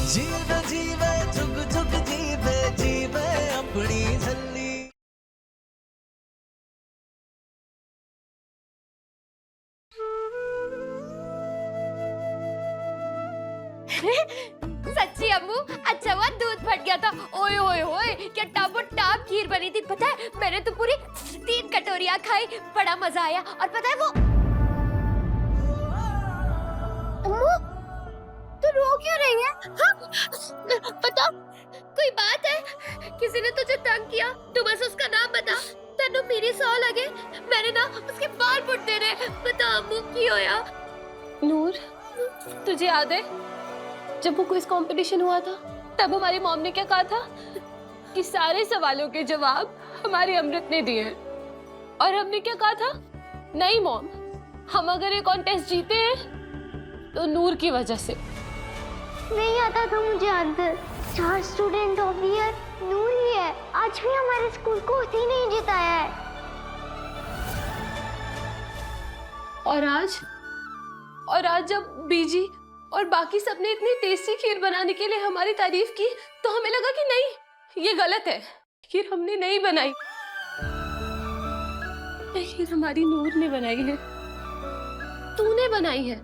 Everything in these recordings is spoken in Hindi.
जीवे जीवे जुग जुग जीवे जीवे अपनी झल्ली। सच्ची अम्मू, अच्छा हुआ दूध फट गया था। ओए ओए ओए, क्या टापो टाप खीर बनी थी। पता है मैंने तो पूरी 3 कटोरियां खाई, बड़ा मजा आया। और पता है वो अम्मू, तू रो क्यों रही है? हाँ? बता, कोई बात है? किसी ने तुझे तंग किया? तू बस उसका नाम बता। तेनू मेरी सौ लगे, मैंने ना उसके बाल पुट देने। बता अम्मू, की होया? नूर, तुझे याद है जब वो क्विज कंपटीशन हुआ था, तब हमारी मॉम ने क्या कहा था कि सारे सवालों के जवाब हमारी अमृत ने दिए हैं। और हमने क्या कहा था, नहीं मॉम, हम अगर ये कॉन्टेस्ट जीते हैं तो नूर की वजह से। नहीं आता था मुझे answer. Star student of the year Noor ही है। आज भी हमारे स्कूल को उसी ने ही जिताया है। और आज जब बीजी और बाकी सबने इतनी टेस्टी खीर बनाने के लिए हमारी तारीफ की, तो हमें लगा कि नहीं, ये गलत है, खीर हमने नहीं बनाई, ये खीर हमारी नूर ने बनाई है, तूने बनाई है।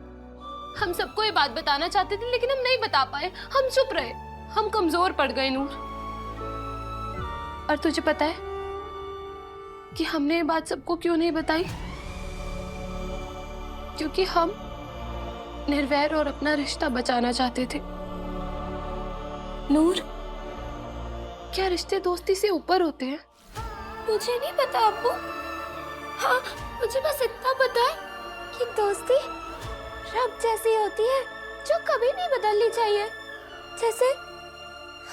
हम सबको ये बात बताना चाहते थे लेकिन हम नहीं बता पाए, हम चुप रहे, हम कमजोर पड़ गए नूर। और तुझे पता है कि हमने ये बात सबको क्यों नहीं बताई? क्योंकि हम निर्वैर और अपना रिश्ता बचाना चाहते थे। नूर, क्या रिश्ते दोस्ती से ऊपर होते हैं? मुझे नहीं पता अब्बू। हाँ, मुझे बस इतना पता है कि दोस्ती रब जैसी होती है जो कभी नहीं बदलनी चाहिए। जैसे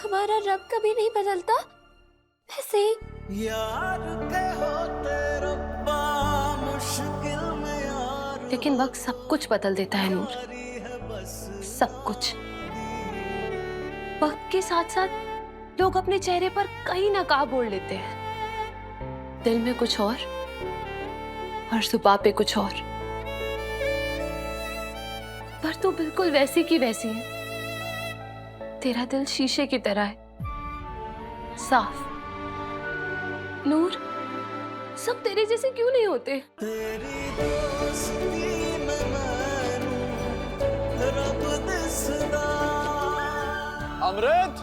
हमारा रब कभी नहीं बदलता, वैसे ही। यार के होते रब्बा मुश्किल में यार। लेकिन वक्त सब कुछ बदल देता है नूर, सब कुछ। वक्त के साथ साथ लोग अपने चेहरे पर कहीं ना कहीं बोल लेते हैं, दिल में कुछ और जुबान पे कुछ और। पर तू बिल्कुल वैसी की वैसी है। तेरा दिल शीशे की तरह है, साफ। नूर, सब तेरे जैसे क्यों नहीं होते? तेरी दोस्ती में मैनू रब दिसदा। अमृत,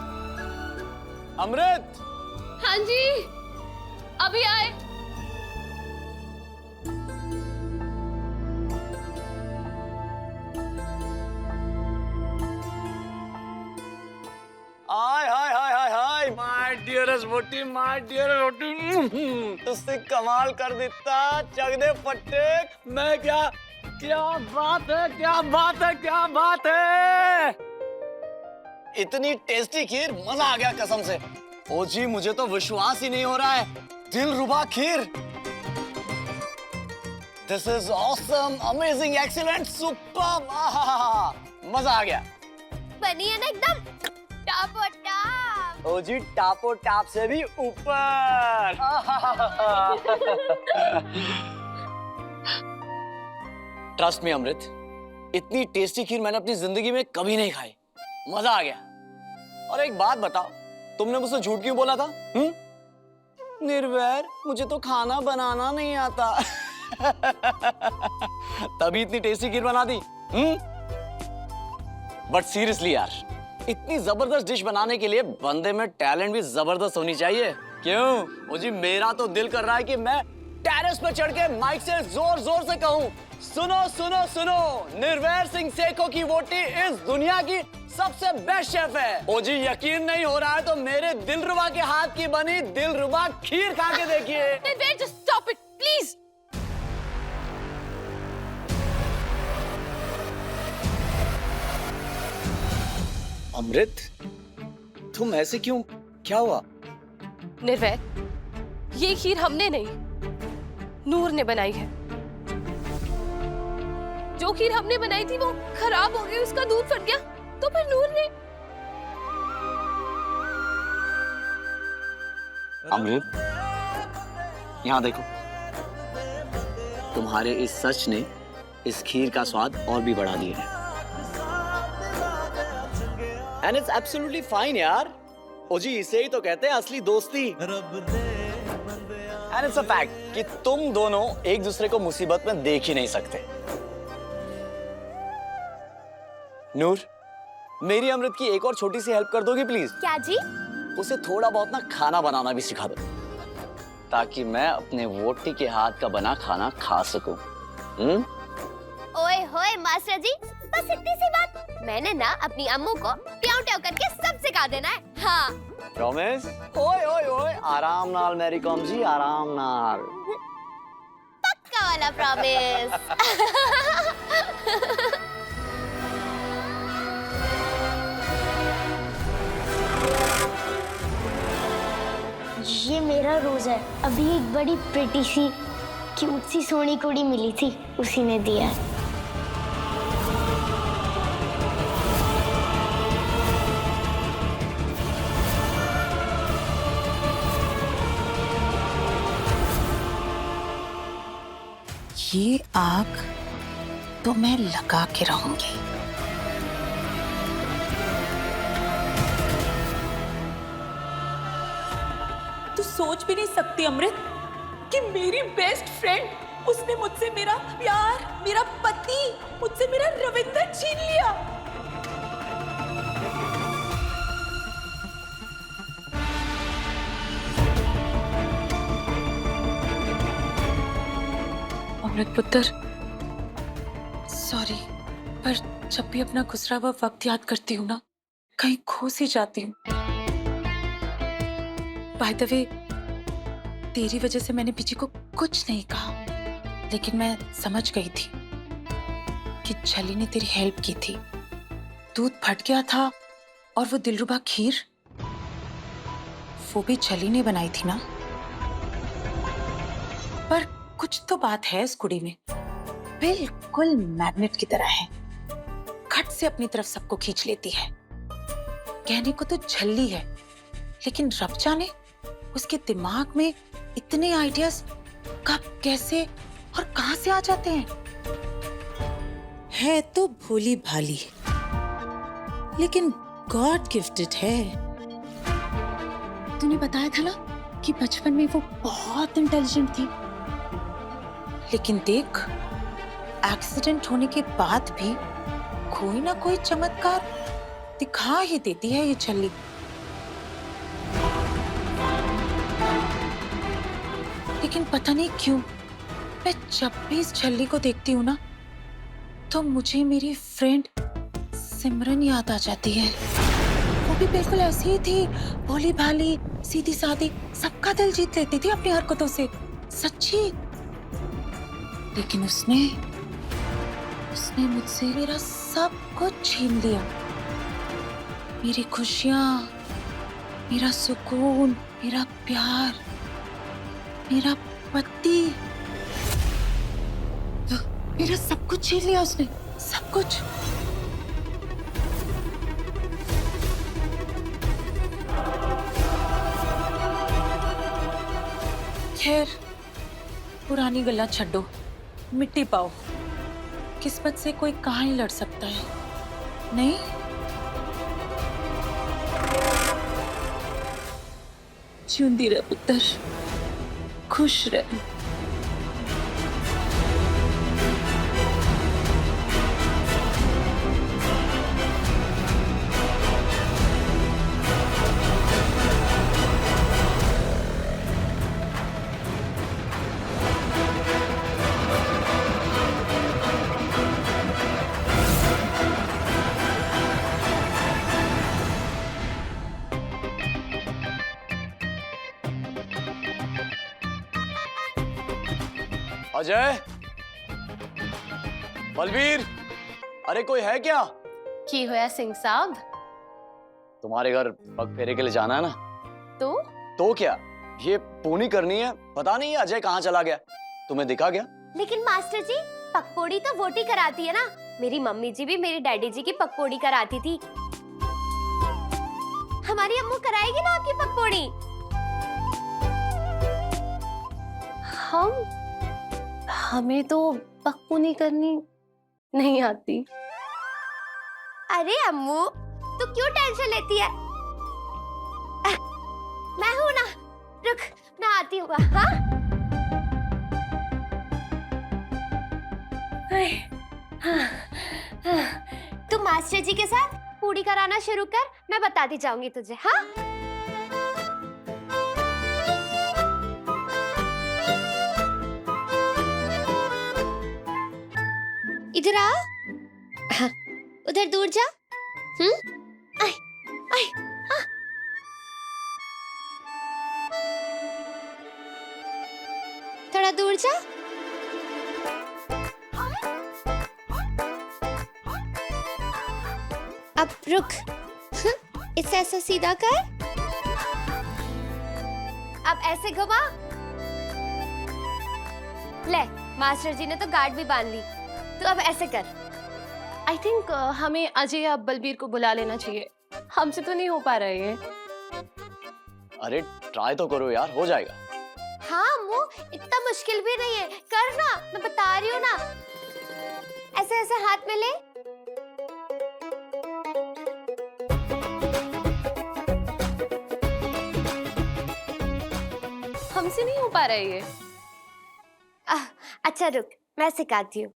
अमृत। हाँ जी, अभी आए। हाय हाय हाय हाय हाय माय डियरेस्ट वोटी, माय डियर वोटी, तुझसे कमाल कर देता, चक दे फट्टे। मैं क्या क्या बात है, क्या बात है, क्या बात है। इतनी टेस्टी खीर, मजा आ गया कसम से। ओ जी, मुझे तो विश्वास ही नहीं हो रहा है, दिलरुबा खीर। This is awesome, amazing, excellent, super. मजा आ गया। बनी है ना एकदम टापो टाप। ओ जी, टापो टाप से भी ऊपर। ट्रस्ट मी अमृत, इतनी टेस्टी खीर मैंने अपनी जिंदगी में कभी नहीं खाई। मजा आ गया। और एक बात बताओ, तुमने मुझसे झूठ क्यों बोला था? निर्वैर, मुझे तो खाना बनाना नहीं आता। तभी इतनी टेस्टी खीर बना दी। बट सीरियसली यार, इतनी जबरदस्त डिश बनाने के लिए बंदे में टैलेंट भी जबरदस्त होनी चाहिए। क्यों? ओ जी, मेरा तो दिल कर रहा है कि मैं टेरेस पे चढ़ के माइक से जोर जोर से कहूं, सुनो सुनो सुनो, निर्वैर सिंह सेखों की वोटी इस दुनिया की सबसे बेस्ट शेफ है। ओ जी, यकीन नहीं हो रहा है तो मेरे दिलरुबा के हाथ की बनी दिलरुबा खीर खा के देखिए। निर्वैर, just stop it, please. अमृत, तुम ऐसे क्यों? क्या हुआ? निर्वैर, ये खीर हमने नहीं, नूर ने बनाई है। जो खीर हमने बनाई थी वो खराब हो गई, उसका दूध फट गया, तो फिर नूर ने। अमृत, यहाँ देखो, तुम्हारे इस सच ने इस खीर का स्वाद और भी बढ़ा दिया है। एंड इट्स एब्सोल्युटली फाइन यार। ओ जी, इसे ही तो कहते हैं असली दोस्ती। रब दे बंदे एंड इट्स अ फैक्ट कि तुम दोनों एक दूसरे को मुसीबत में देख ही नहीं सकते। नूर, मेरी अमृत की एक और छोटी सी हेल्प कर दोगी प्लीज? क्या जी? उसे थोड़ा बहुत ना खाना बनाना भी सिखा दो, ताकि मैं अपने वोटी के हाथ का बना खाना खा सकूं। ओए होए मास्टर जी, बस इतनी सी बात। मैंने ना अपनी अम्मू को ट्याव ट्याव करके सब सिखा देना है। हाँ प्रॉमिस? ओए ओए ओए, आराम नाल मैरी कॉम जी, आराम नाल। पक्का वाला प्रॉमिस। ये मेरा रोज है। अभी एक बड़ी प्रिटी सी क्यूट सी सोनी कुड़ी मिली थी, उसी ने दिया है। ये आग तो मैं लगा के रहूंगी। तू सोच भी नहीं सकती अमृत कि मेरी बेस्ट फ्रेंड, उसने मुझसे मेरा प्यार, मेरा पति, मुझसे मेरा रविंदर छीन लिया। अमृत पुत्र, सॉरी, पर जब भी अपना गुजरा हुआ वक्त याद करती हूँ ना, कहीं खो सी जाती हूँ। बाय द वे, तेरी वजह से मैंने बीजी को कुछ नहीं कहा, लेकिन मैं समझ गई थी कि छली ने तेरी हेल्प की थी। दूध फट गया था और वो दिलरुबा खीर, वो भी छली ने बनाई थी ना। पर कुछ तो बात है इस कुड़ी में, बिल्कुल मैग्नेट की तरह है, खट से अपनी तरफ सबको खींच लेती है। कहने को तो झल्ली है, लेकिन रब जाने उसके दिमाग में इतने आइडियाज कब, कैसे और कहां से आ जाते हैं। है तो भोली भाली, लेकिन गॉड गिफ्टेड है। तूने बताया था ना कि बचपन में वो बहुत इंटेलिजेंट थी, लेकिन देख, एक्सीडेंट होने के बाद भी कोई ना कोई चमत्कार दिखा ही देती है ये छल्ली। लेकिन पता नहीं क्यों, मैं जब भी इस छल्ली को देखती हूँ ना, तो मुझे मेरी फ्रेंड सिमरन याद आ जाती है। वो भी बिल्कुल ऐसी ही थी, भोली भाली, सीधी सादी, सबका दिल जीत लेती थी अपनी हरकतों से, सच्ची। लेकिन उसने मुझसे मेरा सब कुछ छीन लिया, मेरी खुशियां, मेरा सुकून, मेरा प्यार, मेरा पति, मेरा सब कुछ छीन लिया उसने, सब कुछ। खैर, पुरानी गल्ला छड्डो, मिट्टी पाओ। किस्मत से कोई कहाँ ही लड़ सकता है, नहीं? जिंदी रह पुत्र, खुश रह। अजय, बलबीर, अरे कोई है क्या? की होया सिंह साहब? तुम्हारे घर पग फेरे के लिए जाना है ना? तो क्या, ये पूनी करनी है। पता नहीं अजय कहाँ चला गया, तुम्हें दिखा गया? लेकिन मास्टर जी, पकौड़ी तो वोटी कराती है ना। मेरी मम्मी जी भी मेरी डैडी जी की पकौड़ी कराती थी। हमारी अम्मू कराएगी ना आपकी पकौड़ी? हमें तो पक्कू नहीं करनी नहीं आती। अरे अम्मू, तू क्यों टेंशन लेती है? मैं हूं ना, रुक मैं आती हूँ। हाँ तू मास्टर जी के साथ पूरी कराना शुरू कर, मैं बताती जाऊंगी तुझे। हाँ इधर आ। हाँ, उधर दूर जा। आई आई हाँ। थोड़ा दूर जा। अब रुक। इसे ऐसा सीधा कर। अब ऐसे घुमा। ले, मास्टर जी ने तो गार्ड भी बांध ली, तो अब ऐसे कर। आई थिंक हमें अजय या बलबीर को बुला लेना चाहिए, हमसे तो नहीं हो पा रहा है ये। अरे ट्राई तो करो यार, हो जाएगा। हाँ अम्मू, इतना मुश्किल भी नहीं है, करना, मैं बता रही हूँ ना। ऐसे ऐसे हाथ में ले। हमसे नहीं हो पा रहा है ये। अच्छा रुक, मैं सिखाती हूँ।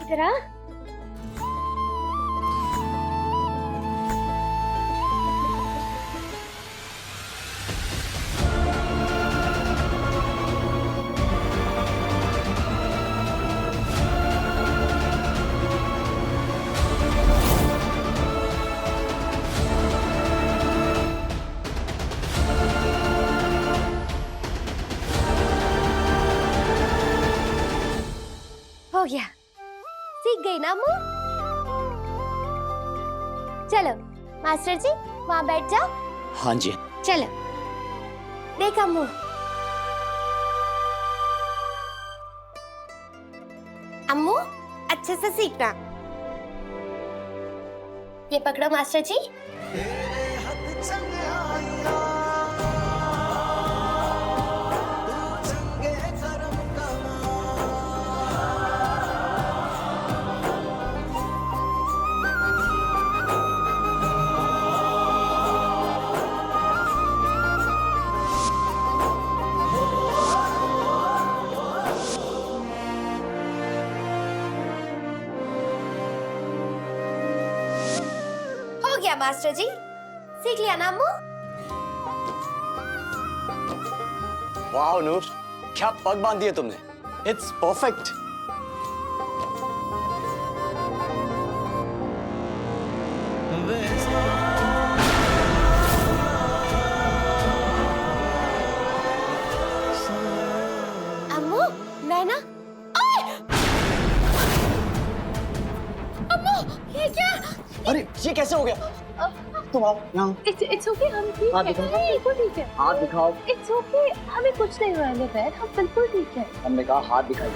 इधर आ। हो गया, सीख गई ना अम्मू? चलो मास्टर जी वहां बैठ जाओ। हाँ जी। चलो देख अम्मू, अम्मू अच्छे से सीखना। ये पकड़ो मास्टर जी। तेरे हथ चंग आया, तू चंगे करम कमा। हो गया मास्टर जी, सीख लिया ना अम्मू? वाह नूर, क्या पग बांध दिए तुमने। It's perfect. अम्मू मैं ना, अम्मू ये क्या? अरे ये कैसे हो गया? तुम आओ यहाँ। इट्स ओके, हम ठीक हाथ है, दिखाओ। हम बिल्कुल ठीक है। हाथ दिखाओ। इट्स ओके, हमें कुछ नहीं हुआ है बैर, हम बिल्कुल ठीक है। हमने कहा हाथ दिखाई।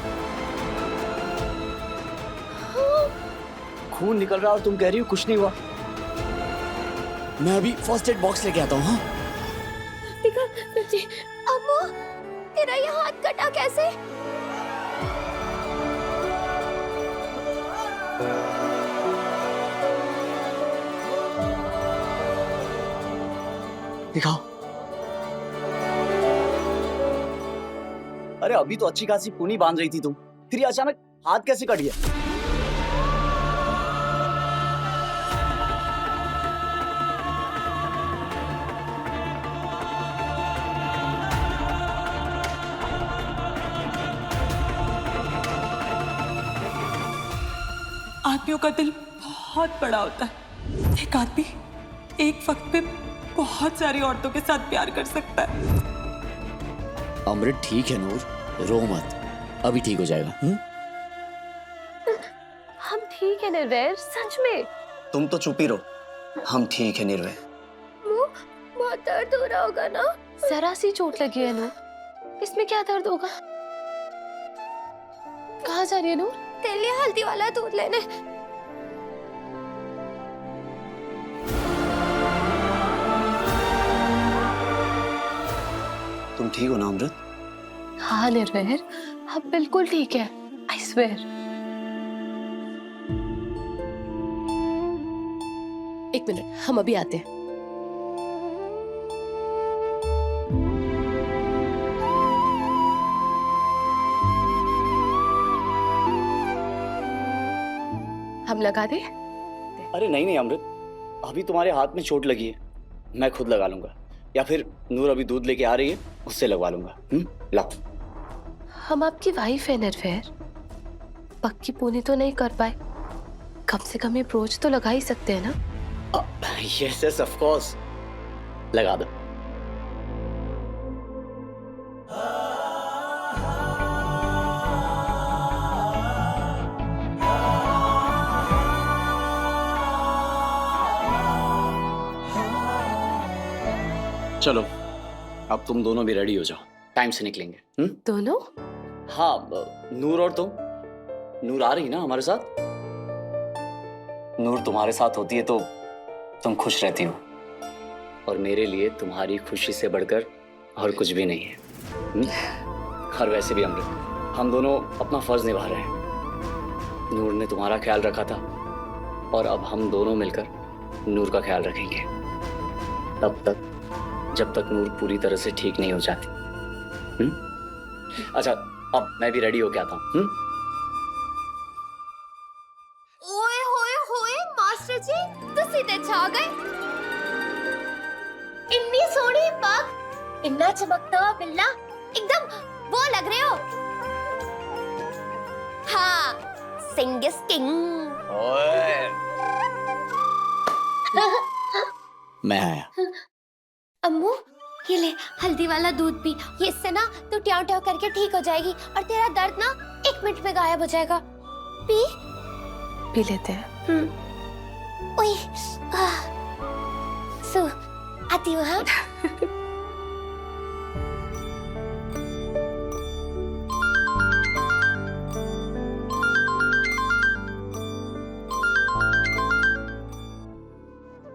खून निकल रहा है और तुम कह रही हो कुछ नहीं हुआ। मैं अभी फर्स्ट एड बॉक्स लेके आता हूँ। हाँ अम्मू तेरा ये हाथ कटा कैसे? दिखाओ। अरे अभी तो अच्छी खासी पूनी बांध रही थी तुम, फिर ये अचानक हाथ कैसे कट गया? आदमियों का दिल बहुत बड़ा होता है। एक आदमी एक वक्त पे बहुत सारी औरतों के साथ प्यार कर सकता है। अमृत ठीक है नूर, रो मत, अभी ठीक हो जाएगा। हम ठीक है निर्वैर, सच में। तुम तो चुप ही रहो, हम ठीक है निर्वय। बहुत दर्द हो रहा होगा ना? जरा सी चोट लगी है नूर, इसमें क्या दर्द होगा? कहाँ जा रही है नूर? तेरे लिए हल्दी वाला दूध लेने। तुम ठीक हो ना अमृत? हाँ निर्वैर, हम बिल्कुल ठीक है, आई स्वेयर। एक मिनट, हम अभी आते हैं। हम लगा दे? अरे नहीं नहीं अमृत, अभी तुम्हारे हाथ में चोट लगी है, मैं खुद लगा लूंगा, या फिर नूर अभी दूध लेके आ रही है, उससे लगवा लूंगा। लाओ। हम आपकी वाइफ है निर्भैर, पक्की पूनी तो नहीं कर पाए, कम से कम ये ब्रोच तो लगा ही सकते हैं ना? यस यस ऑफ कोर्स, लगा दो। चलो अब तुम दोनों भी रेडी हो जाओ, टाइम से निकलेंगे। दोनों? हाँ, नूर और तुम। नूर आ रही ना हमारे साथ? नूर तुम्हारे साथ होती है तो तुम खुश रहती हो, और मेरे लिए तुम्हारी खुशी से बढ़कर और कुछ भी नहीं है। और वैसे भी अमृत, हम दोनों अपना फर्ज निभा रहे हैं। नूर ने तुम्हारा ख्याल रखा था, और अब हम दोनों मिलकर नूर का ख्याल रखेंगे, तब तक जब तक नूर पूरी तरह से ठीक नहीं हो जाती। अच्छा, अब मैं भी रेडी होके आता हूँ। ओए होए होए मास्टर जी, तुसी ते छा गए। इन्नी सोहनी पग, इन्ना चमकता हुआ बिल्ला, एकदम वो लग रहे हो। हाँ, सिंग इज किंग। ओए। मैं आया। अम्मू, ये ले हल्दी वाला दूध पी, ये इससे ना तू ट्याव ट्याव करके ठीक हो जाएगी और तेरा दर्द ना 1 मिनट में गायब हो जाएगा। पी लेते हैं। ओए, सो आती हूँ। हाँ,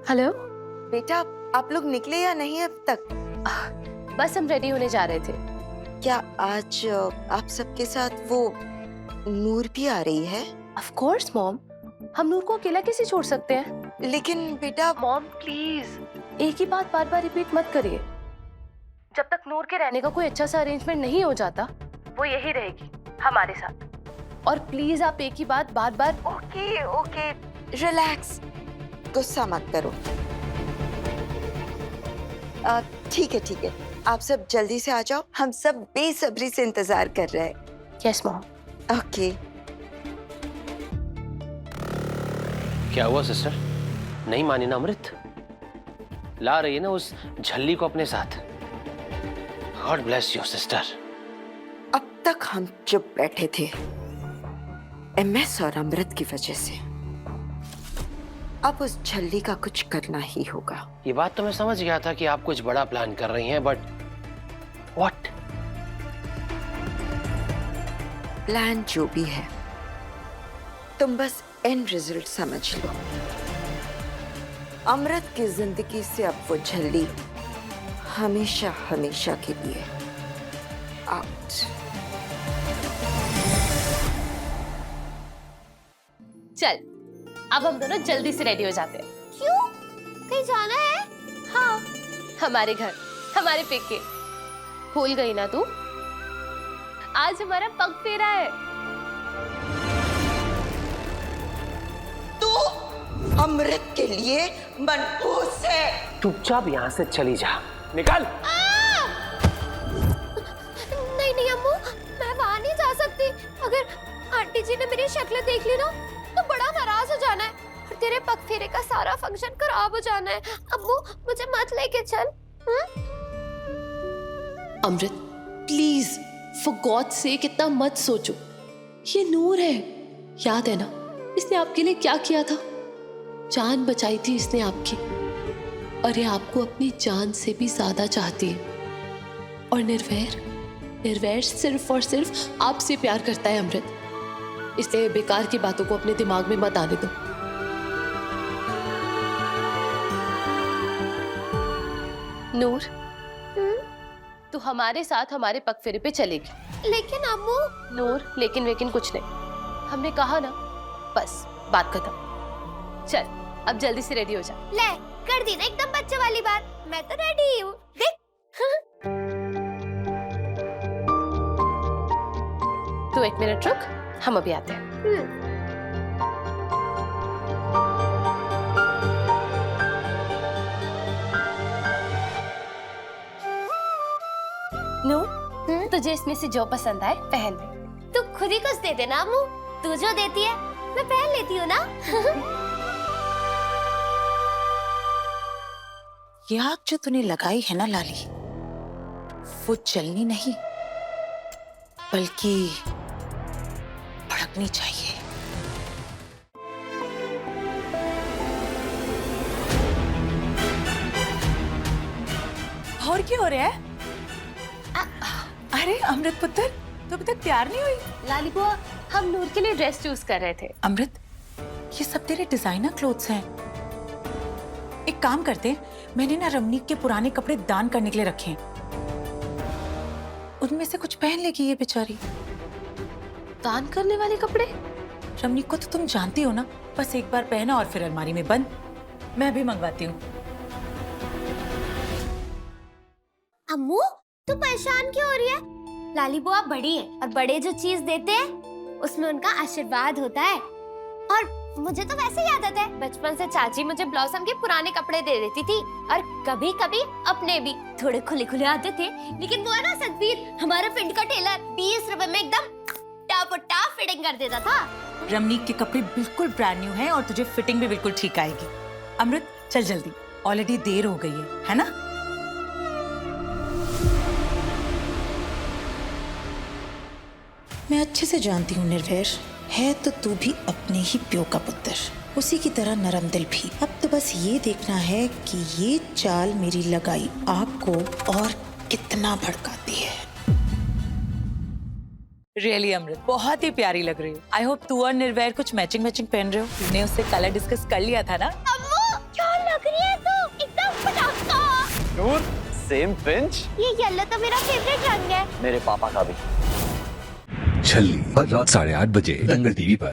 हेलो बेटा, आप लोग निकले या नहीं अब तक? बस हम रेडी होने जा रहे थे। क्या आज आप सबके साथ वो नूर भी आ रही है? ऑफ कोर्स मॉम, हम नूर को अकेला कैसे छोड़ सकते हैं? लेकिन बेटा, मॉम प्लीज, एक ही बात बार बार रिपीट मत करिए। जब तक नूर के रहने का कोई अच्छा सा अरेंजमेंट नहीं हो जाता, वो यही रहेगी हमारे साथ। और प्लीज आप एक ही बात बार बार। ओके ओके, रिलैक्स, गुस्सा मत करो। ठीक है, आप सब जल्दी से आ जाओ, हम सब बेसब्री से इंतजार कर रहे हैं। Yes mom. ओके। क्या हुआ सिस्टर? नहीं मानी ना अमृत? ला रही है ना उस झल्ली को अपने साथ। God bless you sister. अब तक हम चुप बैठे थे एमएस और अमृत की वजह से, अब उस झल्ली का कुछ करना ही होगा। ये बात तो मैं समझ गया था कि आप कुछ बड़ा प्लान कर रही हैं, बट व्हाट? प्लान जो भी है, तुम बस एंड रिजल्ट समझ लो। अमृत की जिंदगी से अब वो झल्ली हमेशा हमेशा के लिए आउट। चल, अब हम दोनों जल्दी से रेडी हो जाते हैं। क्यों? कहीं जाना है? हाँ, हमारे घर, हमारे पेके। भूल गई ना तू? आज हमारा पग फेरा है। तू अमृत के लिए मनहूस है। चुपचाप यहाँ से चली जा, निकल। नहीं नहीं अम्मू, मैं वहाँ नहीं जा सकती। अगर आंटी जी ने मेरी शक्ल देख ली ना तो बड़ा नाराज हो जाना है, और तेरे पग फेरे का सारा फंक्शन खराब हो जाना है। अम्मू, मुझे मत लेके चल। अमृत प्लीज, फॉर गॉड सेक इतना मत सोचो। ये नूर है, याद है ना इसने आपके लिए क्या किया था? जान बचाई थी इसने आपकी, और ये आपको अपनी जान से भी ज्यादा चाहती है। और निर्वैर सिर्फ और सिर्फ आपसे प्यार करता है अमृत, इसलिए बेकार की बातों को अपने दिमाग में मत आने दो। नूर, तू हमारे साथ हमारे पग फेरे पे चलेगी। लेकिन अम्मू। नूर, लेकिन वेकिन कुछ नहीं, हमने कहा ना, बस बात खत्म। चल अब जल्दी से रेडी हो जा। ले कर दी ना एकदम बच्चे वाली बात, मैं तो रेडी हूँ देख। तू 1 मिनट रुक, हम अभी आते हैं। नू, तुझे इसमें से जो पसंद आए पहन ले। तू खुद ही कुछ दे देना अम्मू, तू जो देती है मैं पहन लेती हूँ ना। ये आग जो तूने लगाई है ना लाली, वो जलनी नहीं बल्कि भड़कनी चाहिए। और क्या हो रहा है? अरे अमृत पुत्र, तू अभी तक तैयार नहीं हुई? लाली बुआ, हम नूर के लिए ड्रेस चूज कर रहे थे। अमृत, ये सब तेरे डिजाइनर क्लोथ्स हैं। एक काम करते हैं, मैंने ना रमनीक के पुराने कपड़े दान करने के लिए रखे हैं। उनमें से कुछ पहन लेगी ये बेचारी। दान करने वाले कपड़े? रमनीक को तो तुम जानती हो ना, बस एक बार पहना और फिर अलमारी में बंद। मैं भी मंगवाती हूँ। अम्मू तू परेशान क्यों हो रही है? लाली बुआ बड़ी है और बड़े जो चीज देते हैं उसमें उनका आशीर्वाद होता है। और मुझे तो वैसे ही आदत है, बचपन से चाची मुझे ब्लॉसम के पुराने कपड़े दे देती थी और कभी कभी अपने भी थोड़े खुले खुले आते थे। लेकिन वो है ना सतबीर, हमारा पिंड का टेलर 20 रुपए में एकदम टाप फिटिंग कर देता था। रमनीक के कपड़े बिल्कुल ब्रांड न्यू हैं और तुझे फिटिंग भी बिल्कुल ठीक आएगी। अमृत चल जल्दी, ऑलरेडी देर हो गई है ना? मैं अच्छे से जानती हूँ निर्भय है तो तू भी अपने ही प्यो का पुत्र, उसी की तरह नरम दिल भी। अब तो बस ये देखना है कि ये चाल मेरी लगाई आग को और कितना भड़काती है। रियली अमृत, बहुत ही प्यारी लग रही हो। आई होप तू और निर्भय कुछ मैचिंग पहन रहे हो। तुमने उससे कलर डिस्कस कर लिया था ना? अम्मू क्या लग रही है तू, एकदम पटाखा। नूर, सेम पिंच। ये येलो तो मेरा फेवरेट रंग है। मेरे पापा का भी। छल्ली, हर रात 8:30 बजे दंगल टीवी पर।